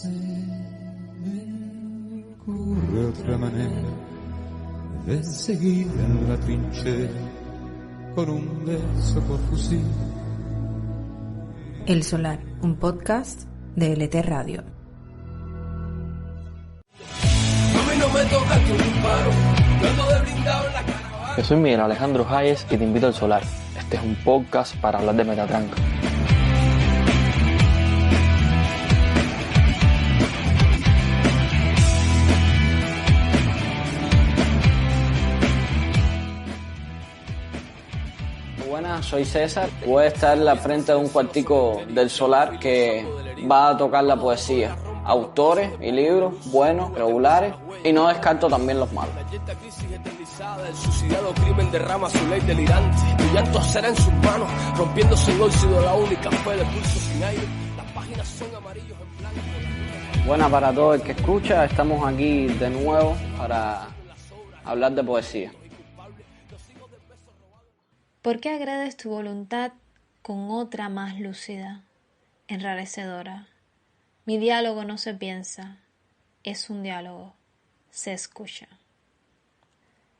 Se me ocurre otra manera de seguir en la trinchera con un beso por fusil. El Solar, un podcast de LT Radio. Yo soy Miguel Alejandro Hayes y te invito al Solar. Este es un podcast para hablar de Metatranca. Buenas, soy César. Voy a estar en la frente de un cuartico del Solar que va a tocar la poesía. Autores y libros buenos, regulares, y no descarto también los malos. El suicidado crimen derrama su ley delirante. Tu llanto será en sus manos, rompiéndose el óxido, la única fue de pulso sin aire. Las páginas son amarillos en blanco. Buena para todo el que escucha. Estamos aquí de nuevo para hablar de poesía. ¿Por qué agredes tu voluntad con otra más lúcida, enrarecedora? Mi diálogo no se piensa, es un diálogo, se escucha.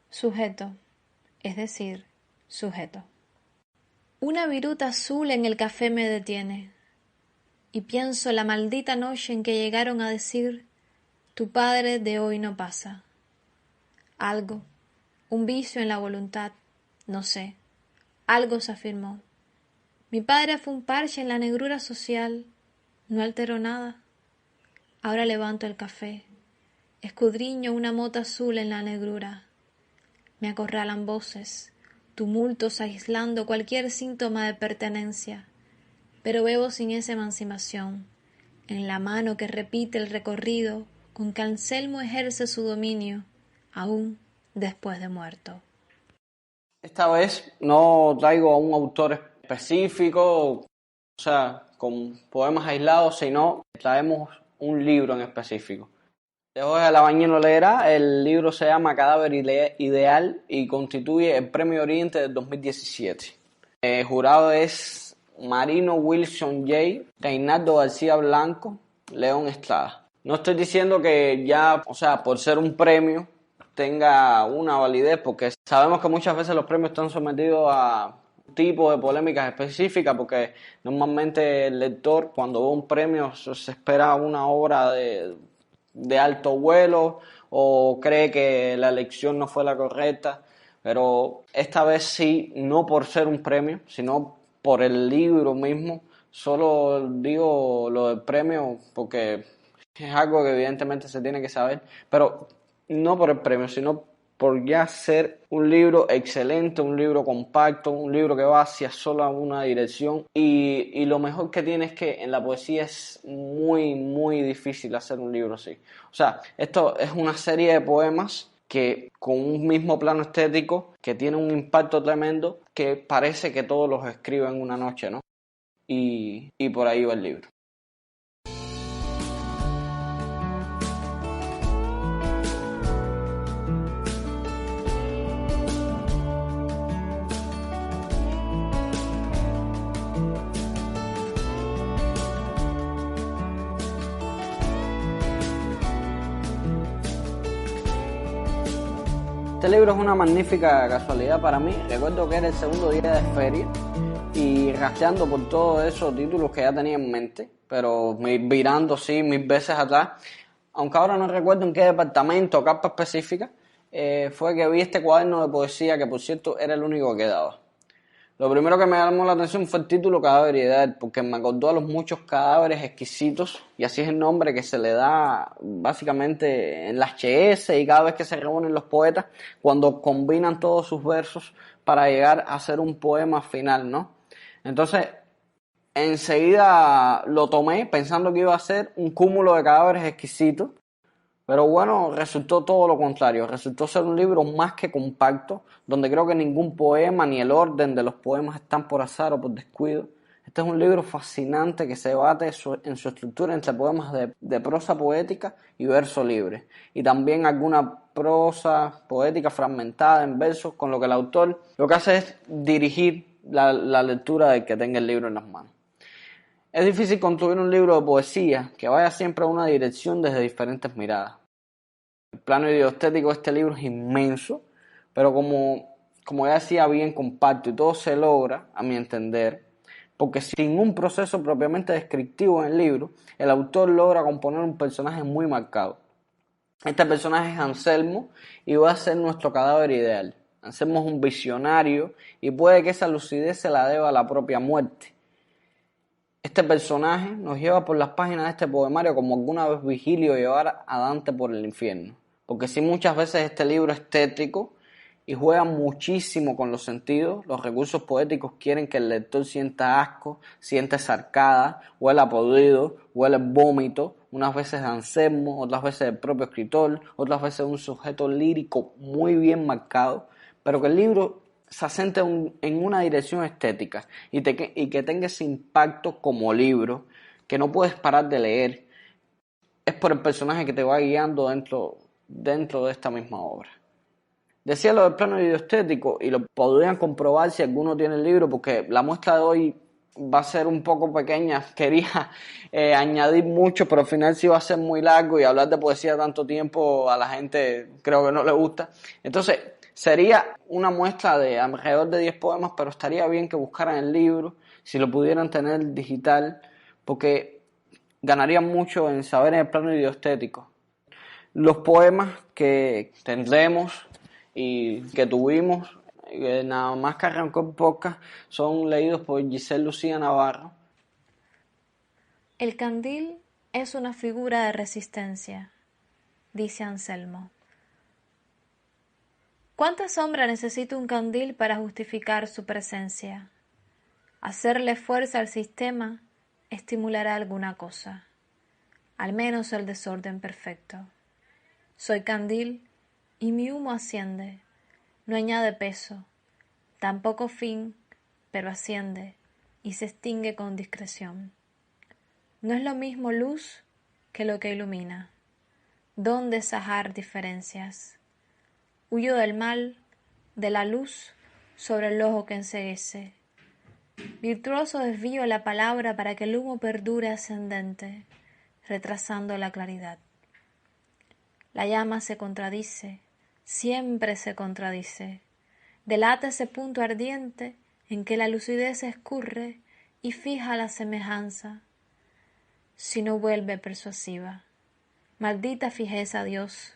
Sujeto, es decir, sujeto. Una viruta azul en el café me detiene, y pienso la maldita noche en que llegaron a decir, tu padre de hoy no pasa. Algo, un vicio en la voluntad, no sé, algo se afirmó. Mi padre fue un parche en la negrura social, no alteró nada. Ahora levanto el café, escudriño una mota azul en la negrura. Me acorralan voces, tumultos aislando cualquier síntoma de pertenencia, pero bebo sin esa emancipación, en la mano que repite el recorrido con que Anselmo ejerce su dominio, aún después de muerto. Esta vez no traigo a un autor específico, o sea, con poemas aislados, sino traemos un libro en específico. De Jorge Alabañino leerá. El libro se llama Cadáver Ideal y constituye el Premio Oriente del 2017. El jurado es Marino Wilson J., Reinaldo García Blanco, León Estrada. No estoy diciendo que ya, o sea, por ser un premio tenga una validez, porque sabemos que muchas veces los premios están sometidos a un tipo de polémicas específicas, porque normalmente el lector, cuando ve un premio, se espera una obra de alto vuelo o cree que la elección no fue la correcta, pero esta vez sí, no por ser un premio, sino por el libro mismo. Solo digo lo del premio porque es algo que evidentemente se tiene que saber, pero no por el premio, sino por ya ser un libro excelente, un libro compacto, un libro que va hacia solo una dirección. Y lo mejor que tiene es que en la poesía es muy, muy difícil hacer un libro así. O sea, esto es una serie de poemas que con un mismo plano estético, que tiene un impacto tremendo, que parece que todos los escribe en una noche, ¿no? Y por ahí va el libro. Este libro es una magnífica casualidad para mí. Recuerdo que era el segundo día de feria y rastreando por todos esos títulos que ya tenía en mente, pero virando sí 1000 veces atrás, aunque ahora no recuerdo en qué departamento o capa específica, fue que vi este cuaderno de poesía que, por cierto, era el único que quedaba. Lo primero que me llamó la atención fue el título Cadáver Ideal, porque me acordó a los muchos cadáveres exquisitos, y así es el nombre que se le da básicamente en las HS y cada vez que se reúnen los poetas, cuando combinan todos sus versos para llegar a hacer un poema final, ¿no? Entonces, enseguida lo tomé pensando que iba a ser un cúmulo de cadáveres exquisitos, pero bueno, resultó todo lo contrario. Resultó ser un libro más que compacto, donde creo que ningún poema ni el orden de los poemas están por azar o por descuido. Este es un libro fascinante que se debate en su estructura entre poemas de prosa poética y verso libre, y también alguna prosa poética fragmentada en versos, con lo que el autor lo que hace es dirigir la lectura del que tenga el libro en las manos. Es difícil construir un libro de poesía que vaya siempre a una dirección desde diferentes miradas. El plano ideoestético de este libro es inmenso, pero como ya decía, bien compacto, y todo se logra, a mi entender, porque sin un proceso propiamente descriptivo en el libro, el autor logra componer un personaje muy marcado. Este personaje es Anselmo y va a ser nuestro cadáver ideal. Anselmo es un visionario y puede que esa lucidez se la deba a la propia muerte. Este personaje nos lleva por las páginas de este poemario como alguna vez Virgilio llevara a Dante por el infierno. Porque sí, muchas veces este libro es tétrico y juega muchísimo con los sentidos. Los recursos poéticos quieren que el lector sienta asco, sienta sarcada, huela podrido, huele vómito, unas veces de Anselmo, otras veces del propio escritor, otras veces de un sujeto lírico muy bien marcado, pero que el libro se asente en una dirección estética y que tenga ese impacto como libro que no puedes parar de leer. Es por el personaje que te va guiando dentro de esta misma obra. Decía lo del plano ideoestético y lo podrían comprobar si alguno tiene el libro, porque la muestra de hoy va a ser un poco pequeña. Quería añadir mucho, pero al final sí va a ser muy largo y hablar de poesía tanto tiempo a la gente creo que no le gusta. Entonces sería una muestra de alrededor de 10 poemas, pero estaría bien que buscaran el libro, si lo pudieran tener digital, porque ganarían mucho en saber en el plano ideoestético. Los poemas que tendremos y que tuvimos, nada más que arrancó el podcast, son leídos por Giselle Lucía Navarro. El candil es una figura de resistencia, dice Anselmo. ¿Cuánta sombra necesita un candil para justificar su presencia? Hacerle fuerza al sistema estimulará alguna cosa, al menos el desorden perfecto. Soy candil y mi humo asciende, no añade peso, tampoco fin, pero asciende y se extingue con discreción. No es lo mismo luz que lo que ilumina. ¿Dónde sajar diferencias? Huyo del mal, de la luz, sobre el ojo que enceguece. Virtuoso desvío la palabra para que el humo perdure ascendente, retrasando la claridad. La llama se contradice, siempre se contradice. Delata ese punto ardiente en que la lucidez escurre y fija la semejanza, si no vuelve persuasiva. Maldita fijeza, Dios.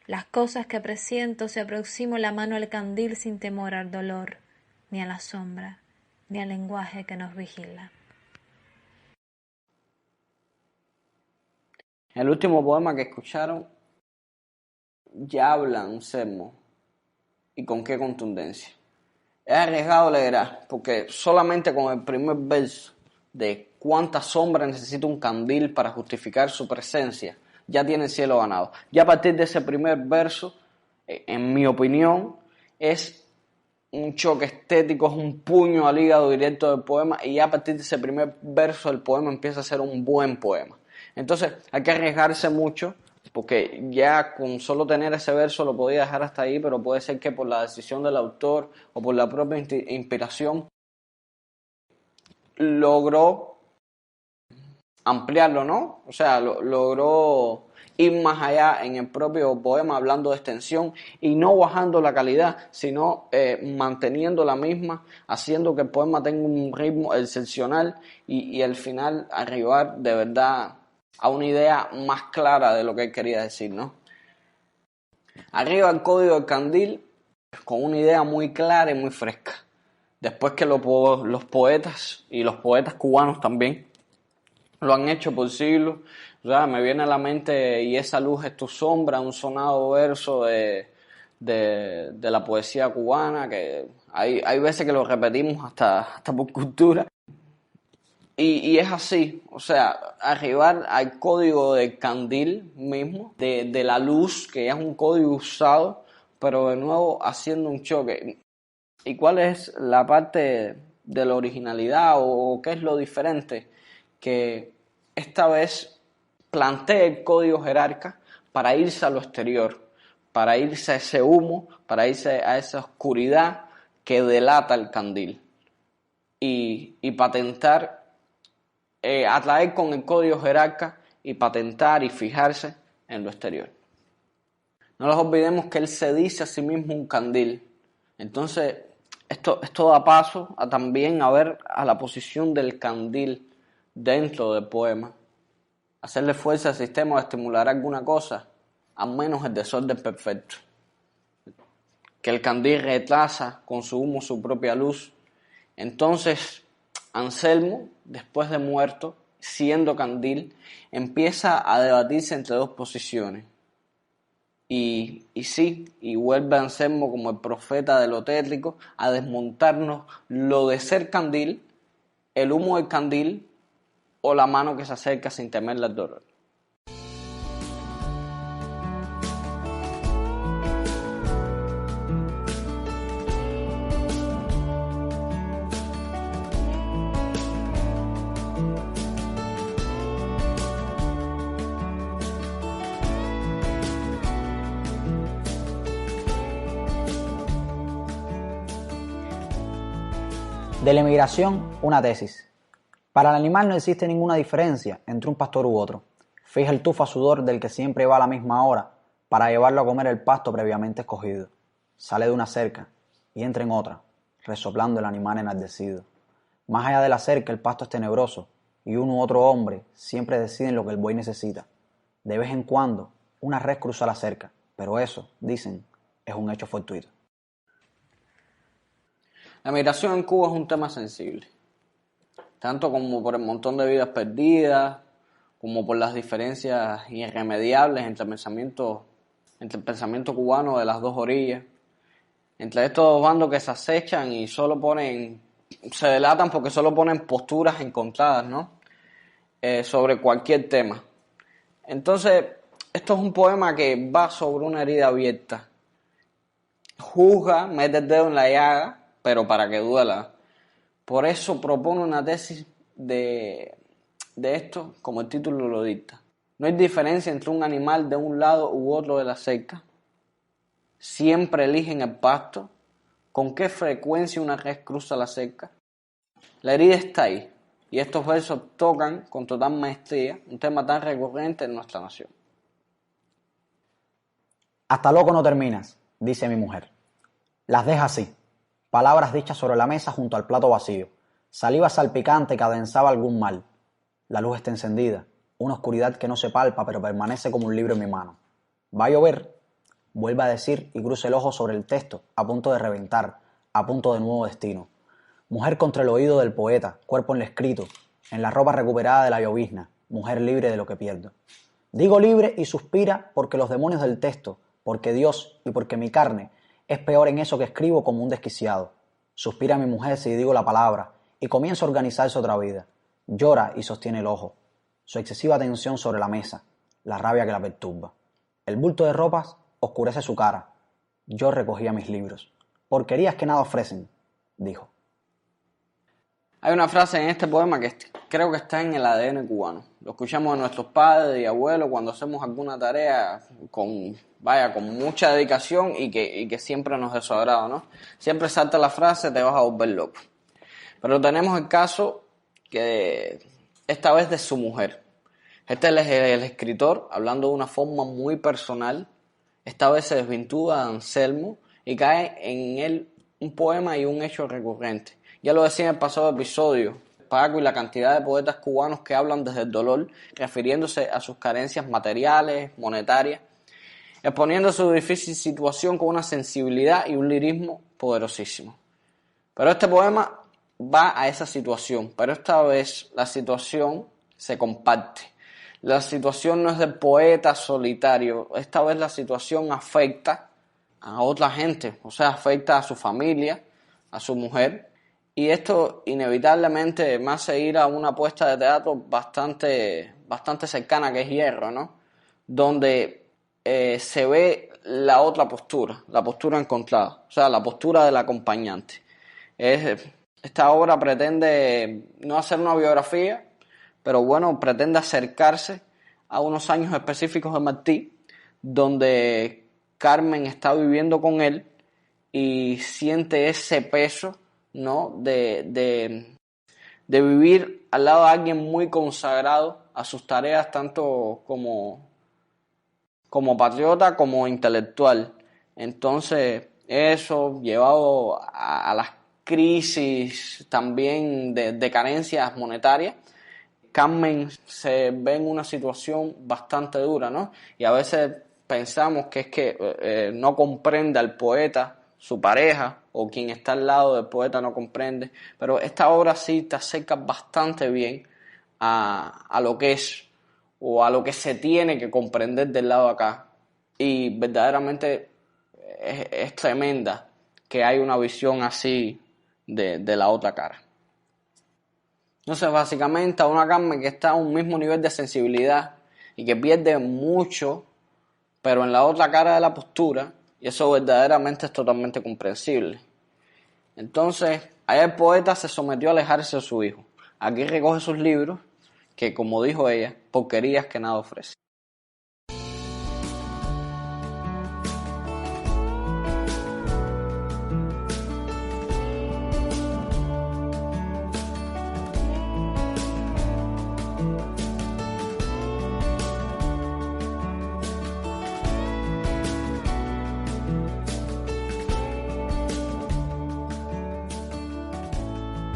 Las cosas que presiento se aproximo la mano al candil sin temor al dolor, ni a la sombra, ni al lenguaje que nos vigila. El último poema que escucharon ya habla Anselmo, y con qué contundencia. Es arriesgado leer, porque solamente con el primer verso de cuánta sombra necesita un candil para justificar su presencia, ya tiene el cielo ganado. Ya a partir de ese primer verso, en mi opinión, es un choque estético, es un puño al hígado directo del poema, y ya a partir de ese primer verso el poema empieza a ser un buen poema. Entonces hay que arriesgarse mucho, porque ya con solo tener ese verso lo podía dejar hasta ahí, pero puede ser que por la decisión del autor o por la propia inspiración logró ampliarlo, ¿no? O sea, logró ir más allá en el propio poema hablando de extensión y no bajando la calidad, sino manteniendo la misma, haciendo que el poema tenga un ritmo excepcional y al final arribar de verdad a una idea más clara de lo que él quería decir, ¿no? Arriba el código del candil con una idea muy clara y muy fresca. Después que los poetas y los poetas cubanos también lo han hecho por siglos. O sea, me viene a la mente Y esa luz es tu sombra, un sonado verso de la poesía cubana, que hay veces que lo repetimos hasta por cultura. Y es así, o sea, arribar al código del candil mismo, de la luz, que ya es un código usado, pero de nuevo haciendo un choque. ¿Y cuál es la parte de la originalidad o qué es lo diferente? Que esta vez plantea el código jerarca para irse a lo exterior, para irse a ese humo, para irse a esa oscuridad que delata el candil y patentar atraer con el código jerarca y patentar y fijarse en lo exterior. No nos olvidemos que él se dice a sí mismo un candil. Entonces, esto da paso a también a ver a la posición del candil dentro del poema. Hacerle fuerza al sistema o estimular alguna cosa, al menos el desorden perfecto. Que el candil retrasa con su humo su propia luz. Entonces, Anselmo, después de muerto, siendo candil, empieza a debatirse entre dos posiciones. Y vuelve Anselmo como el profeta de lo tétrico a desmontarnos lo de ser candil, el humo del candil o la mano que se acerca sin temerle al dolor. De la emigración, una tesis. Para el animal no existe ninguna diferencia entre un pastor u otro. Fija el tufo a sudor del que siempre va a la misma hora para llevarlo a comer el pasto previamente escogido. Sale de una cerca y entra en otra, resoplando el animal enardecido. Más allá de la cerca el pasto es tenebroso y uno u otro hombre siempre deciden lo que el buey necesita. De vez en cuando una res cruza la cerca, pero eso, dicen, es un hecho fortuito. La migración en Cuba es un tema sensible, tanto como por el montón de vidas perdidas, como por las diferencias irremediables entre el pensamiento cubano de las dos orillas, entre estos dos bandos que se acechan y se delatan porque solo ponen posturas encontradas, ¿no? Sobre cualquier tema. Entonces, esto es un poema que va sobre una herida abierta. Juzga, mete el dedo en la llaga, pero para que duela. Por eso propone una tesis de esto, como el título lo dicta. No hay diferencia entre un animal de un lado u otro de la cerca. Siempre eligen el pasto. ¿Con qué frecuencia una res cruza la cerca? La herida está ahí, y estos versos tocan con total maestría un tema tan recurrente en nuestra nación. Hasta loco no terminas, dice mi mujer. Las deja así. Palabras dichas sobre la mesa junto al plato vacío. Saliva salpicante que adensaba algún mal. La luz está encendida. Una oscuridad que no se palpa pero permanece como un libro en mi mano. ¿Va a llover? Vuelve a decir y cruza el ojo sobre el texto, a punto de reventar, a punto de nuevo destino. Mujer contra el oído del poeta, cuerpo en lo escrito, en la ropa recuperada de la llovizna, mujer libre de lo que pierdo. Digo libre y suspira porque los demonios del texto, porque Dios y porque mi carne es peor en eso que escribo como un desquiciado. Suspira mi mujer si digo la palabra y comienza a organizarse otra vida. Llora y sostiene el ojo. Su excesiva tensión sobre la mesa, la rabia que la perturba. El bulto de ropas oscurece su cara. Yo recogía mis libros. Porquerías que nada ofrecen, dijo. Hay una frase en este poema que creo que está en el ADN cubano. Lo escuchamos de nuestros padres y abuelos cuando hacemos alguna tarea con mucha dedicación y que siempre nos desagrada, ¿no? Siempre salta la frase, te vas a volver loco. Pero tenemos el caso que esta vez de su mujer. Este es el escritor, hablando de una forma muy personal. Esta vez se desvirtúa de Anselmo y cae en él un poema y un hecho recurrente. Ya lo decía en el pasado episodio, Paco y la cantidad de poetas cubanos que hablan desde el dolor, refiriéndose a sus carencias materiales, monetarias, exponiendo su difícil situación con una sensibilidad y un lirismo poderosísimo. Pero este poema va a esa situación, pero esta vez la situación se comparte. La situación no es del poeta solitario, esta vez la situación afecta a otra gente, o sea, afecta a su familia, a su mujer. Y esto inevitablemente me hace ir a una puesta de teatro bastante cercana, que es Hierro, ¿no? Donde se ve la otra postura, la postura encontrada, o sea, la postura del acompañante. Esta obra pretende no hacer una biografía, pero bueno, pretende acercarse a unos años específicos de Martí, donde Carmen está viviendo con él y siente ese peso, ¿no? de de vivir al lado de alguien muy consagrado a sus tareas, tanto como patriota como intelectual. Entonces, eso llevado a las crisis también de carencias monetarias, Carmen se ve en una situación bastante dura, ¿no? Y a veces pensamos que es que no comprende al poeta, su pareja, o quien está al lado del poeta no comprende, pero esta obra sí te acerca bastante bien a lo que es, o a lo que se tiene que comprender del lado de acá. Y verdaderamente es tremenda que hay una visión así de la otra cara. Entonces, básicamente, a una Carmen que está a un mismo nivel de sensibilidad y que pierde mucho, pero en la otra cara de la postura, y eso verdaderamente es totalmente comprensible. Entonces, allá el poeta se sometió a alejarse de su hijo. Aquí recoge sus libros, que como dijo ella, porquerías que nada ofrece.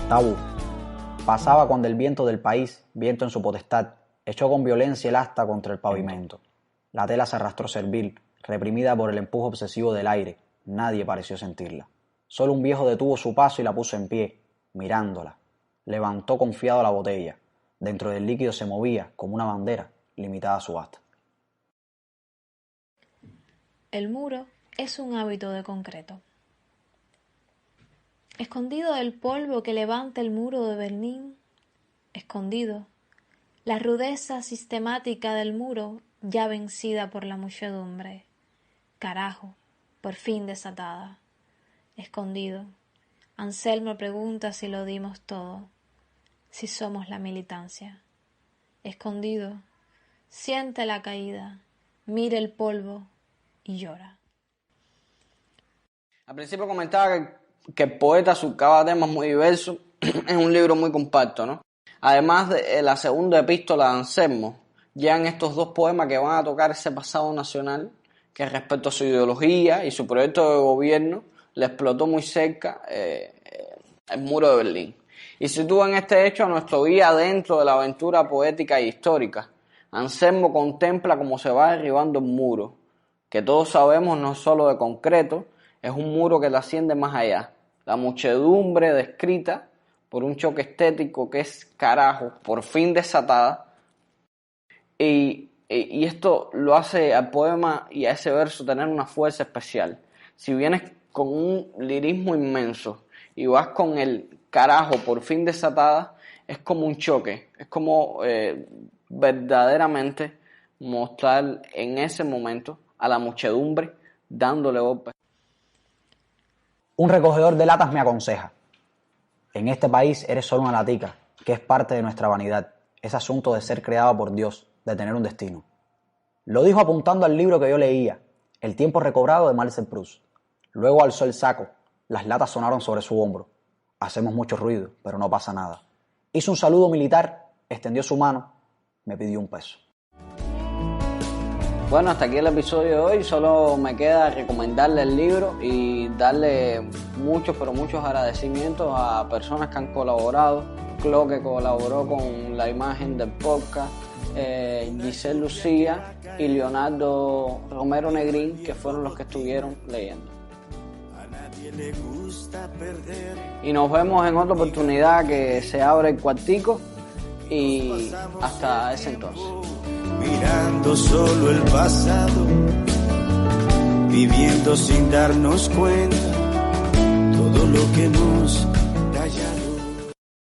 Tabú. Pasaba cuando el viento del país, viento en su potestad, echó con violencia el asta contra el pavimento. La tela se arrastró servil, reprimida por el empujo obsesivo del aire. Nadie pareció sentirla. Solo un viejo detuvo su paso y la puso en pie, mirándola. Levantó confiado la botella. Dentro del líquido se movía, como una bandera, limitada a su asta. El muro es un hábito de concreto. Escondido del polvo que levanta el muro de Berlín, escondido, la rudeza sistemática del muro ya vencida por la muchedumbre, carajo, por fin desatada. Escondido, Anselmo pregunta si lo dimos todo, si somos la militancia. Escondido, siente la caída, mira el polvo y llora. Al principio comentaba que el poeta surcaba temas muy diversos, es un libro muy compacto, ¿no? Además de la segunda epístola de Anselmo, ya en estos dos poemas que van a tocar ese pasado nacional, que respecto a su ideología y su proyecto de gobierno, le explotó muy cerca el muro de Berlín. Y sitúa en este hecho a nuestro guía dentro de la aventura poética e histórica. Anselmo contempla cómo se va derribando el muro, que todos sabemos no es solo de concreto, es un muro que trasciende más allá. La muchedumbre descrita por un choque estético que es carajo, por fin desatada, y esto lo hace al poema y a ese verso tener una fuerza especial. Si vienes con un lirismo inmenso y vas con el carajo, por fin desatada, es como un choque, es como verdaderamente mostrar en ese momento a la muchedumbre dándole golpes. Un recogedor de latas me aconseja: en este país eres solo una latica, que es parte de nuestra vanidad, es asunto de ser creado por Dios, de tener un destino. Lo dijo apuntando al libro que yo leía, El tiempo recobrado de Marcel Proust. Luego alzó el saco, las latas sonaron sobre su hombro. Hacemos mucho ruido, pero no pasa nada. Hizo un saludo militar, extendió su mano, me pidió un peso. Bueno, hasta aquí el episodio de hoy. Solo me queda recomendarle el libro y darle muchos, pero muchos agradecimientos a personas que han colaborado. Clo, que colaboró con la imagen del podcast, Giselle Lucía y Leonardo Romero Negrín, que fueron los que estuvieron leyendo. Y nos vemos en otra oportunidad que se abre el cuartico, y hasta ese entonces. Mirando solo el pasado, viviendo sin darnos cuenta todo lo que nos